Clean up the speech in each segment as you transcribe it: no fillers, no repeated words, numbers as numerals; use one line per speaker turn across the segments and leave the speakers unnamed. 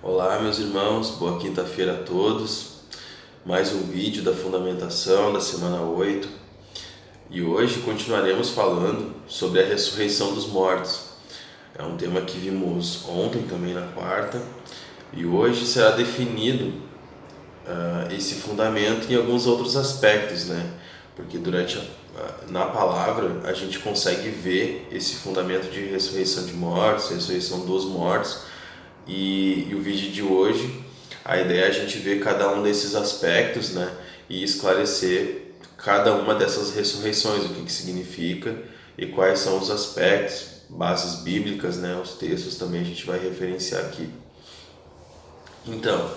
Olá, meus irmãos, boa quinta-feira a todos. Mais um vídeo da fundamentação da semana 8 e hoje continuaremos falando sobre a ressurreição dos mortos. É um tema que vimos ontem também na quarta e hoje será definido esse fundamento em alguns outros aspectos, né? Porque na palavra a gente consegue ver esse fundamento de ressurreição de mortos, ressurreição dos mortos. E o vídeo de hoje, a ideia é a gente ver cada um desses aspectos, né, e esclarecer cada uma dessas ressurreições, o que significa e quais são os aspectos, bases bíblicas, né, os textos também a gente vai referenciar aqui. Então,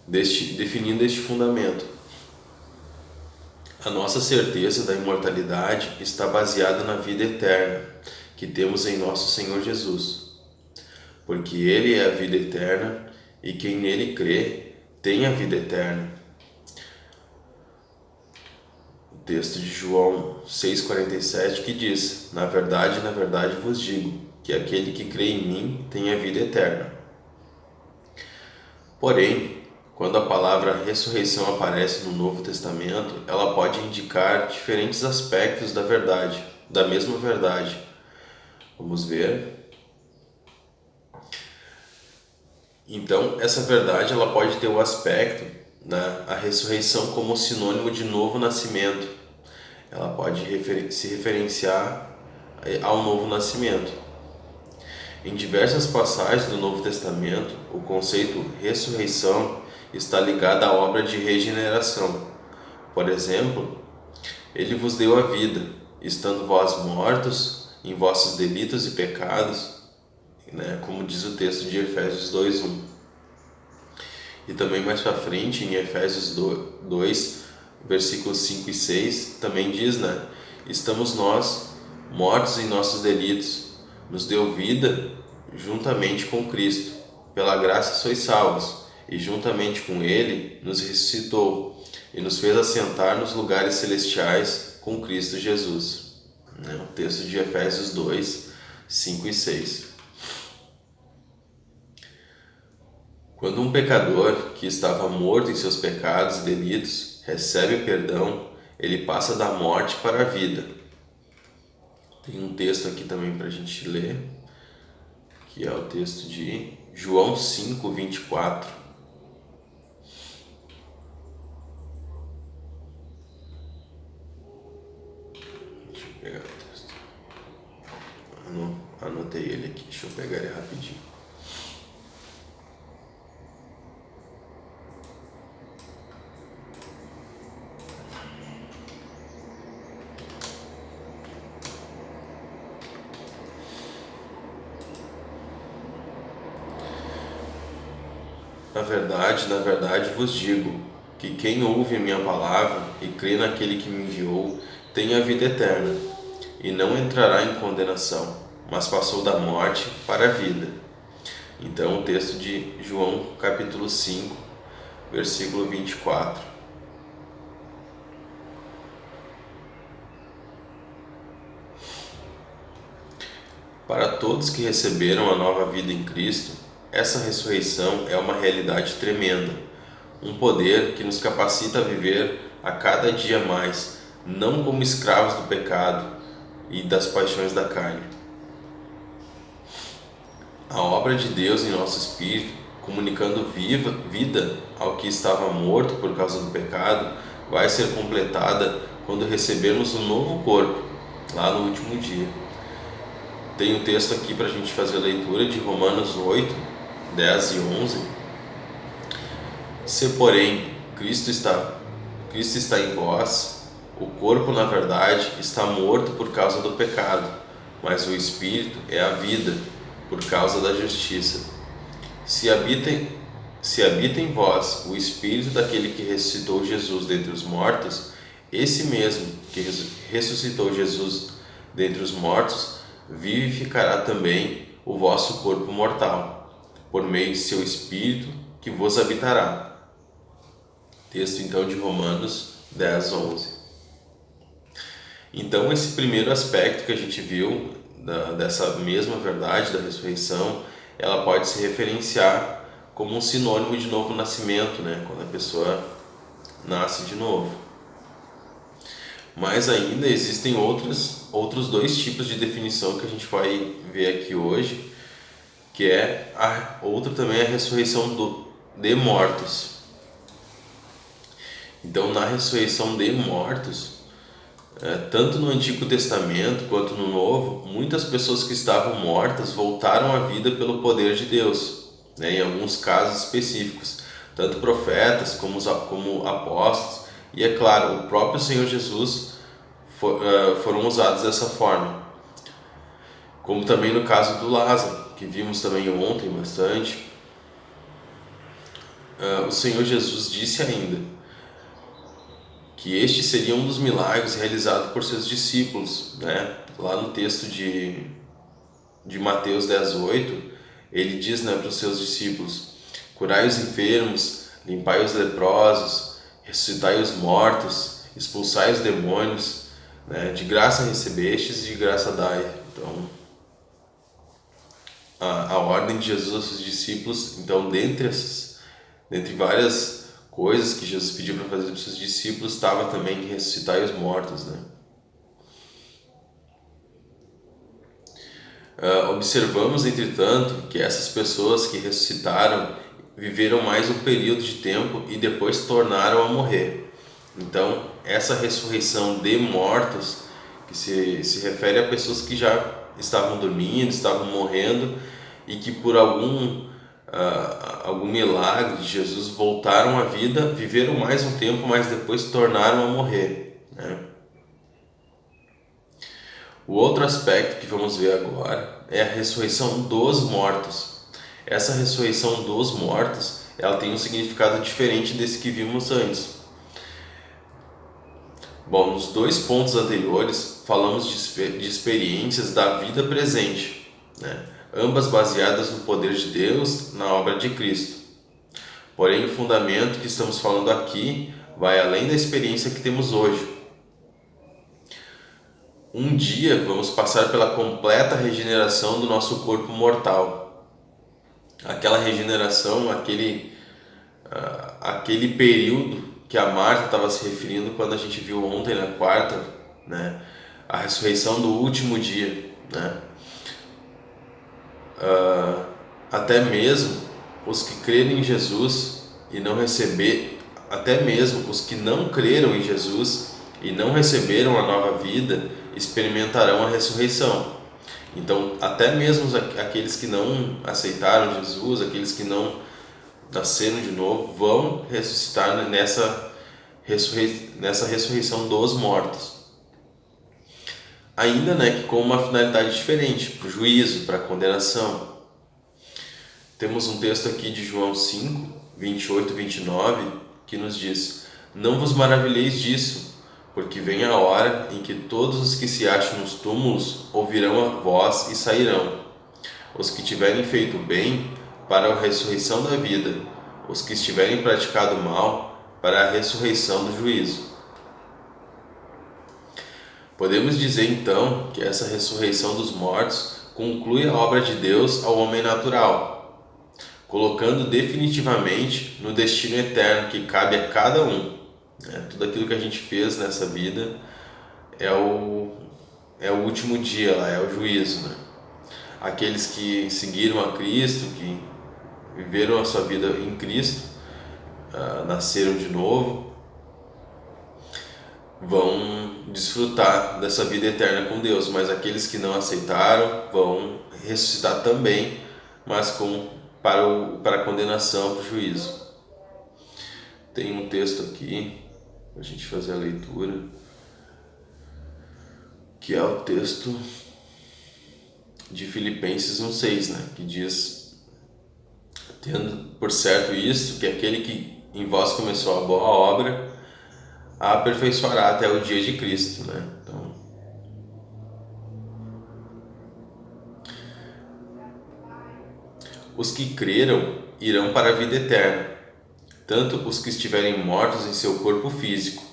definindo este fundamento, a nossa certeza da imortalidade está baseada na vida eterna que temos em nosso Senhor Jesus. Porque Ele é a vida eterna e quem nele crê tem a vida eterna. O texto de João 6,47 que diz: na verdade vos digo, que aquele que crê em mim tem a vida eterna. Porém, quando a palavra ressurreição aparece no Novo Testamento, ela pode indicar diferentes aspectos da verdade, da mesma verdade. Vamos ver. Então, essa verdade ela pode ter o aspecto a ressurreição como sinônimo de novo nascimento. Ela pode se referenciar ao novo nascimento. Em diversas passagens do Novo Testamento, o conceito ressurreição está ligado à obra de regeneração. Por exemplo, Ele vos deu a vida, estando vós mortos em vossos delitos e pecados, como diz o texto de Efésios 2:1. E também mais para frente, em Efésios 2, versículos 5 e 6, também diz, estamos nós mortos em nossos delitos, nos deu vida juntamente com Cristo, pela graça sois salvos, e juntamente com Ele nos ressuscitou, e nos fez assentar nos lugares celestiais com Cristo Jesus. O texto de Efésios 2, 5 e 6. Quando um pecador que estava morto em seus pecados e delitos recebe perdão, ele passa da morte para a vida. Tem um texto aqui também para a gente ler, que é o texto de João 5, 24. Deixa eu pegar o texto. Anotei ele aqui, deixa eu pegar ele rapidinho. Na verdade vos digo, que quem ouve a minha palavra e crê naquele que me enviou, tem a vida eterna, e não entrará em condenação, mas passou da morte para a vida. Então o texto de João capítulo 5, versículo 24. Para todos que receberam a nova vida em Cristo, essa ressurreição é uma realidade tremenda, um poder que nos capacita a viver a cada dia mais, não como escravos do pecado e das paixões da carne. A obra de Deus em nosso espírito, comunicando vida ao que estava morto por causa do pecado, vai ser completada quando recebermos um novo corpo, lá no último dia. Tem um texto aqui para a gente fazer a leitura de Romanos 8, 10 e 11. Se, porém, Cristo está em vós, o corpo, na verdade, está morto por causa do pecado, mas o Espírito é a vida por causa da justiça. Se habita em vós o Espírito daquele que ressuscitou Jesus dentre os mortos, esse mesmo que ressuscitou Jesus dentre os mortos, vivificará também o vosso corpo mortal, por meio de seu Espírito que vos habitará. Texto então de Romanos 10, 11. Então esse primeiro aspecto que a gente viu dessa mesma verdade da ressurreição, ela pode se referenciar como um sinônimo de novo nascimento, né? Quando a pessoa nasce de novo. Mas ainda existem outros dois tipos de definição que a gente vai ver aqui hoje, que é outra também é a ressurreição de mortos. Então, na ressurreição de mortos, tanto no Antigo Testamento quanto no Novo, muitas pessoas que estavam mortas voltaram à vida pelo poder de Deus, né, em alguns casos específicos, tanto profetas como apóstolos, e é claro, o próprio Senhor Jesus foram usados dessa forma. Como também no caso do Lázaro, que vimos também ontem bastante. O Senhor Jesus disse ainda que este seria um dos milagres realizados por seus discípulos, né? Lá no texto de Mateus 10:8, ele diz, né, para os seus discípulos: curai os enfermos, limpai os leprosos, ressuscitai os mortos, expulsai os demônios, né? De graça recebestes e de graça dai. Então, a ordem de Jesus aos seus discípulos, então, dentre várias coisas que Jesus pediu para fazer para os seus discípulos, estava também de ressuscitar os mortos, né? Observamos, entretanto, que essas pessoas que ressuscitaram viveram mais um período de tempo e depois tornaram a morrer. Então, essa ressurreição de mortos, que se refere a pessoas que já estavam dormindo, estavam morrendo e que por algum milagre de Jesus voltaram à vida, viveram mais um tempo, mas depois tornaram a morrer, né? O outro aspecto que vamos ver agora é a ressurreição dos mortos. Essa ressurreição dos mortos, ela tem um significado diferente desse que vimos antes. Bom, nos dois pontos anteriores falamos de experiências da vida presente, né? Ambas baseadas no poder de Deus, na obra de Cristo. Porém, o fundamento que estamos falando aqui vai além da experiência que temos hoje. Um dia vamos passar pela completa regeneração do nosso corpo mortal. Aquela regeneração, aquele período que a Marta estava se referindo quando a gente viu ontem na quarta, né? A ressurreição do último dia, né? Até mesmo os que crerem em Jesus e não até mesmo os que não creram em Jesus e não receberam a nova vida, experimentarão a ressurreição. Então, até mesmo aqueles que não aceitaram Jesus, aqueles que não nasceram de novo, vão ressuscitar nessa ressurreição dos mortos. Ainda, né, que com uma finalidade diferente, para o juízo, para a condenação. Temos um texto aqui de João 5, 28 e 29, que nos diz: não vos maravilheis disso, porque vem a hora em que todos os que se acham nos túmulos ouvirão a voz e sairão. Os que tiverem feito bem, para a ressurreição da vida; os que estiverem praticado mal, para a ressurreição do juízo. Podemos dizer então que essa ressurreição dos mortos conclui a obra de Deus ao homem natural, colocando definitivamente no destino eterno que cabe a cada um. Tudo aquilo que a gente fez nessa vida é o último dia lá, é o juízo, né? Aqueles que seguiram a Cristo, que viveram a sua vida em Cristo, nasceram de novo, vão desfrutar dessa vida eterna com Deus, mas aqueles que não aceitaram vão ressuscitar também, mas para a condenação, para o juízo. Tem um texto aqui para a gente fazer a leitura, que é o texto de Filipenses 1:6, né? Que diz: tendo por certo isso, que aquele que em vós começou a boa obra, a aperfeiçoará até o dia de Cristo, né? Então, os que creram irão para a vida eterna, tanto os que estiverem mortos em seu corpo físico,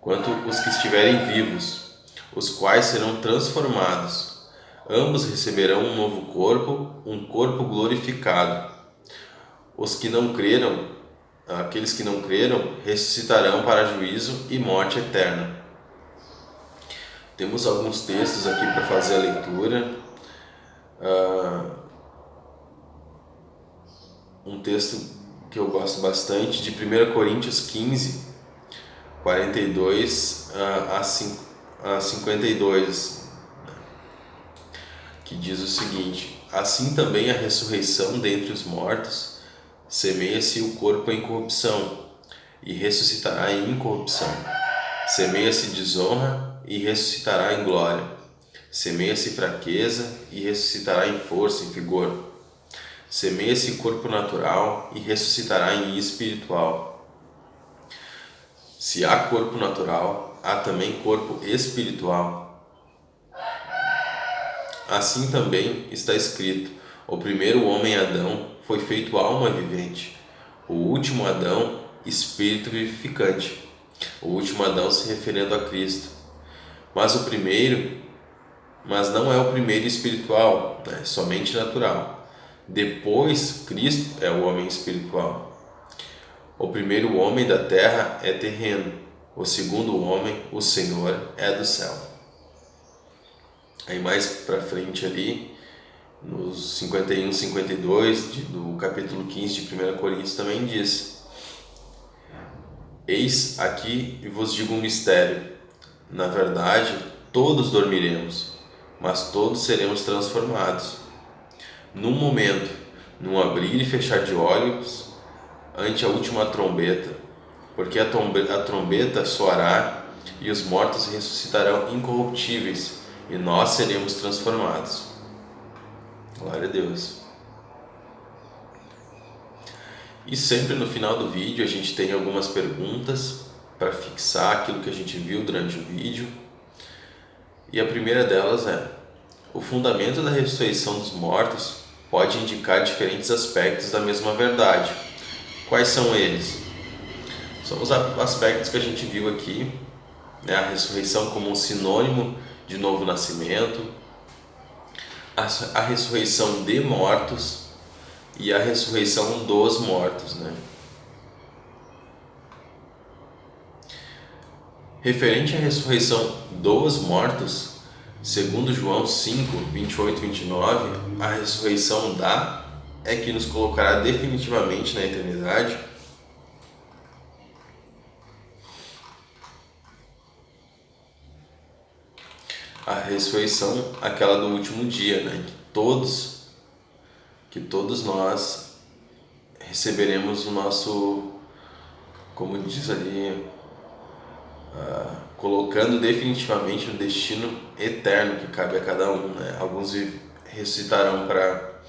quanto os que estiverem vivos, os quais serão transformados. Ambos receberão um novo corpo, um corpo glorificado. Os que não creram, aqueles que não creram, ressuscitarão para juízo e morte eterna. Temos alguns textos aqui para fazer a leitura. Um texto que eu gosto bastante, de 1 Coríntios 15, 42 a 52, que diz o seguinte: assim também a ressurreição dentre os mortos, semeia-se o corpo em corrupção, e ressuscitará em incorrupção. Semeia-se desonra, e ressuscitará em glória. Semeia-se fraqueza, e ressuscitará em força, em vigor. Semeia-se corpo natural, e ressuscitará em espiritual. Se há corpo natural, há também corpo espiritual. Assim também está escrito: o primeiro homem Adão foi feito alma vivente, o último Adão espírito vivificante. O último Adão se referindo a Cristo. Mas não é o primeiro espiritual, somente natural. Depois, Cristo é o homem espiritual. O primeiro homem da terra é terreno, o segundo homem, o Senhor, é do céu. Aí mais para frente ali, nos 51, 52 do capítulo 15 de 1 Coríntios também diz: eis aqui e vos digo um mistério. Na verdade, todos dormiremos, mas todos seremos transformados. Num momento, num abrir e fechar de olhos, ante a última trombeta, porque a trombeta soará e os mortos ressuscitarão incorruptíveis e nós seremos transformados. Glória a Deus. E sempre no final do vídeo a gente tem algumas perguntas para fixar aquilo que a gente viu durante o vídeo. E a primeira delas é: o fundamento da ressurreição dos mortos pode indicar diferentes aspectos da mesma verdade. Quais são eles? São os aspectos que a gente viu aqui, a ressurreição como um sinônimo de novo nascimento, a ressurreição de mortos e a ressurreição dos mortos, Referente à ressurreição dos mortos, segundo João 5, 28 e 29, a ressurreição é que nos colocará definitivamente na eternidade. A ressurreição, aquela do último dia, que todos nós receberemos o nosso, como diz ali, colocando definitivamente no destino eterno que cabe a cada um, Alguns ressuscitarão para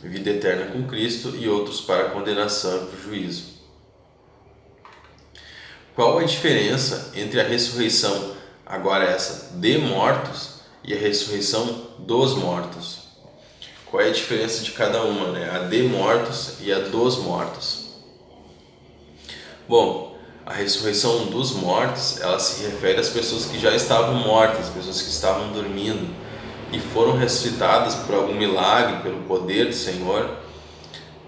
a vida eterna com Cristo e outros para a condenação e para o juízo. Qual a diferença entre a ressurreição, agora essa, de mortos, e a ressurreição dos mortos? Qual é a diferença de cada uma, A de mortos e a dos mortos? Bom, a ressurreição dos mortos, ela se refere às pessoas que já estavam mortas, pessoas que estavam dormindo e foram ressuscitadas por algum milagre, pelo poder do Senhor,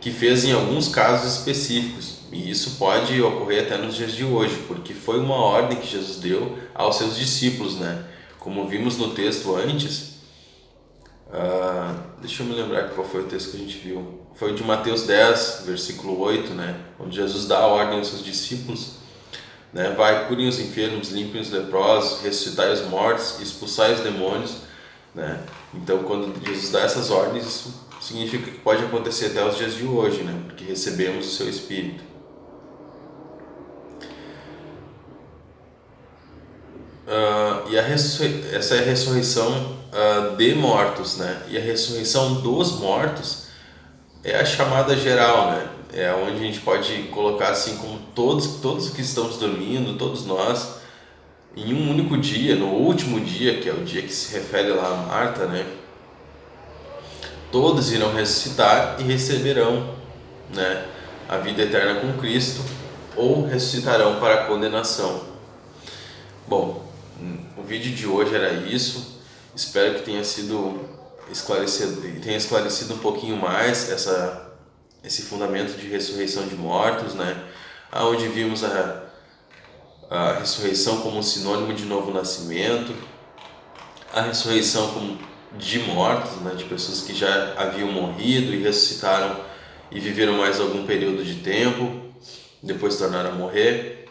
que fez em alguns casos específicos. E isso pode ocorrer até nos dias de hoje, porque foi uma ordem que Jesus deu aos seus discípulos, Como vimos no texto antes, deixa eu me lembrar qual foi o texto que a gente viu. Foi de Mateus 10, versículo 8, Onde Jesus dá a ordem aos seus discípulos, vai, curem os enfermos, limpem os leprosos, ressuscitai os mortos, expulsai os demônios, Então, quando Jesus dá essas ordens, isso significa que pode acontecer até os dias de hoje, Porque recebemos o seu Espírito. E essa é a ressurreição de mortos, E a ressurreição dos mortos é a chamada geral, É onde a gente pode colocar assim como todos que estamos dormindo, todos nós, em um único dia, no último dia, que é o dia que se refere lá a Marta, Todos irão ressuscitar e receberão, a vida eterna com Cristo, ou ressuscitarão para a condenação. Bom, o vídeo de hoje era isso. Espero que tenha esclarecido um pouquinho mais esse fundamento de ressurreição de mortos, né? Onde vimos a ressurreição como um sinônimo de novo nascimento, a ressurreição como de mortos, né? De pessoas que já haviam morrido e ressuscitaram e viveram mais algum período de tempo, depois tornaram a morrer,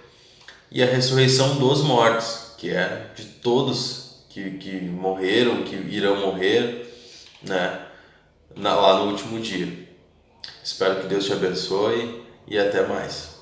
e a ressurreição dos mortos, que é de todos que morreram, que irão morrer, né? Lá no último dia. Espero que Deus te abençoe e até mais.